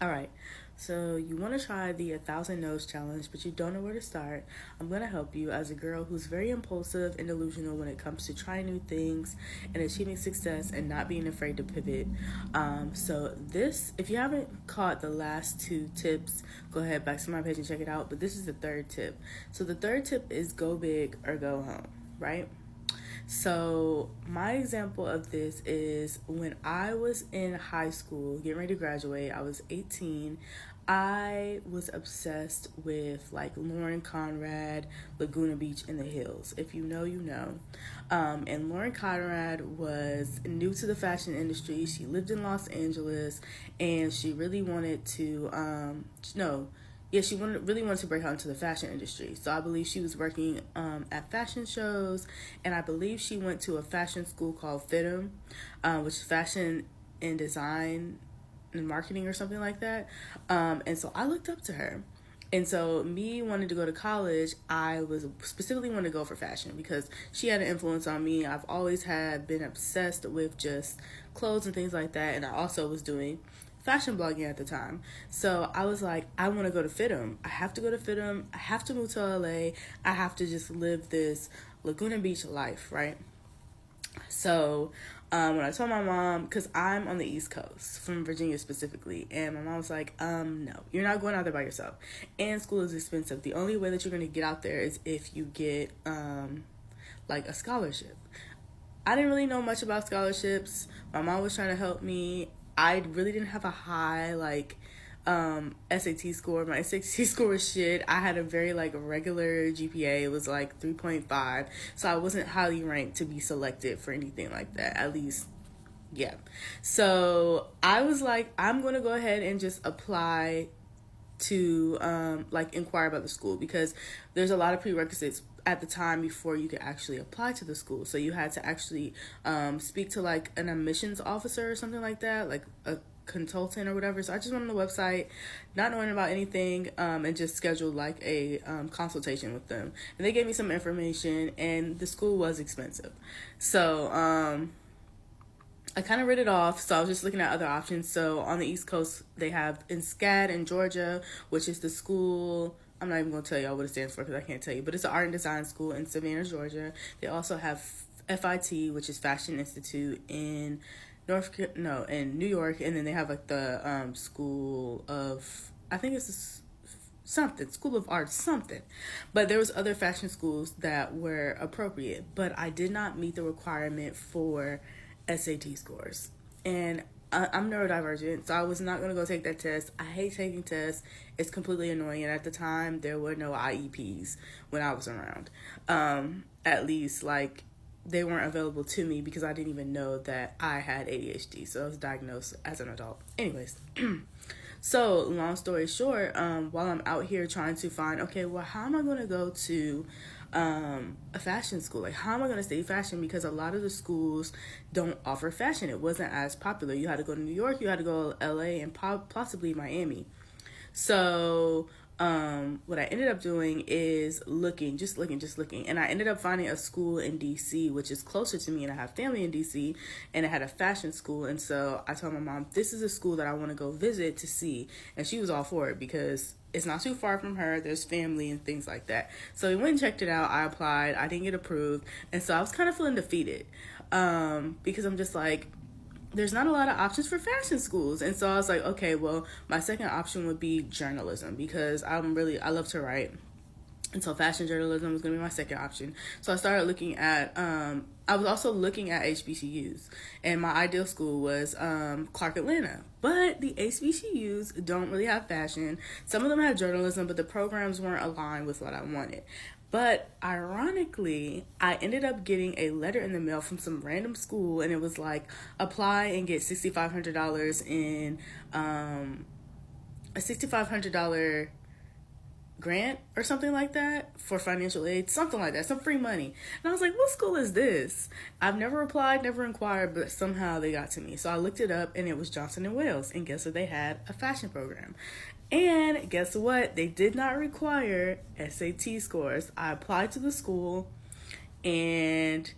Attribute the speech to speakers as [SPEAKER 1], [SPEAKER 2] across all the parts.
[SPEAKER 1] All right. So you want to try the 1,000 No's challenge, but you don't know where to start. I'm going to help you as a girl who's very impulsive and delusional when it comes to trying new things and achieving success and not being afraid to pivot. If you haven't caught the last two tips, go ahead back to my page and check it out. But this is the third tip. So the third tip is go big or go home, right? So, my example of this is when I was in high school, getting ready to graduate, I was 18. I was obsessed with like Lauren Conrad, Laguna Beach, in the Hills. If you know, you know. And Lauren Conrad was new to the fashion industry. She lived in Los Angeles and she really wanted to, no, yeah, really wanted to break out into the fashion industry. So I believe she was working at fashion shows, and I believe she went to a fashion school called FITM, which is fashion and design and marketing or something like that. And so I looked up to her. And so me wanting to go to college, I was specifically wanting to go for fashion because she had an influence on me. I've always been obsessed with just clothes and things like that. And I also was doing fashion blogging at the time. So I was like, I want to go to FITM. I have to go to FITM. I have to move to LA. I have to just live this Laguna Beach life, right? So when I told my mom, because I'm on the East Coast, from Virginia specifically, and my mom was like, no, you're not going out there by yourself. And school is expensive. The only way that you're going to get out there is if you get like a scholarship. I didn't really know much about scholarships. My mom was trying to help me. I really didn't have a high SAT score. My SAT score was shit. I had a very regular GPA. It was 3.5. So I wasn't highly ranked to be selected for anything like that. At least, yeah. So I was like, I'm going to go ahead and just apply to inquire about the school, because there's a lot of prerequisites at the time before you could actually apply to the school. So you had to actually speak to an admissions officer or something like that, like a consultant or whatever. So I just went on the website, not knowing about anything, and just scheduled a consultation with them. And they gave me some information, and the school was expensive. So I kind of read it off, so I was just looking at other options. So on the East Coast, they have in SCAD in Georgia, which is the school. I'm not even going to tell y'all what it stands for because I can't tell you, but it's an art and design school in Savannah, Georgia. They also have FIT, which is Fashion Institute in in New York, and then they have the school of, I think it's something, School of Arts, something. But there was other fashion schools that were appropriate, but I did not meet the requirement for SAT scores. And I'm neurodivergent, so I was not going to go take that test. I hate taking tests. It's completely annoying. And at the time, there were no IEPs when I was around. At least, they weren't available to me because I didn't even know that I had ADHD. So I was diagnosed as an adult. Anyways, so long story short, while I'm out here trying to find, okay, well, how am I going to go to a fashion school? How am I going to study fashion? Because a lot of the schools don't offer fashion. It wasn't as popular. You had to go to New York, you had to go to LA, and possibly Miami. So what I ended up doing is just looking. And I ended up finding a school in DC, which is closer to me, and I have family in DC, and it had a fashion school. And so I told my mom, this is a school that I want to go visit to see. And she was all for it because it's not too far from her. There's family and things like that. So we went and checked it out. I applied. I didn't get approved. And so I was kind of feeling defeated because I'm just there's not a lot of options for fashion schools. And so I was like, okay, well, my second option would be journalism, because I love to write. And so fashion journalism was going to be my second option. So I started looking at, I was also looking at HBCUs. And my ideal school was Clark Atlanta. But the HBCUs don't really have fashion. Some of them have journalism, but the programs weren't aligned with what I wanted. But ironically, I ended up getting a letter in the mail from some random school, and it was apply and get $6,500 in a $6,500 grant or something like that for financial aid, something like that, some free money. And I was like, what school is this? I've never applied, never inquired, but somehow they got to me. So I looked it up, and it was Johnson & Wales. And guess what? They had a fashion program. And guess what? They did not require SAT scores. I applied to the school, and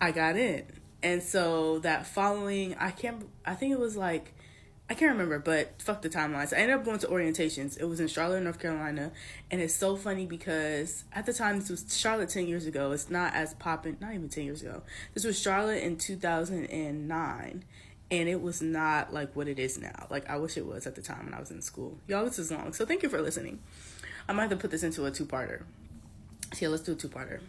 [SPEAKER 1] I got in. And so that following, I think it was I can't remember, but fuck the timelines. I ended up going to orientations. It was in Charlotte, North Carolina, and it's so funny because at the time, this was Charlotte 10 years ago. It's not as popping, not even 10 years ago. This was Charlotte in 2009, and it was not like what it is now. Like, I wish it was at the time when I was in school. Y'all, this is long, so thank you for listening. I might have to put this into a two-parter. So yeah, let's do a two-parter.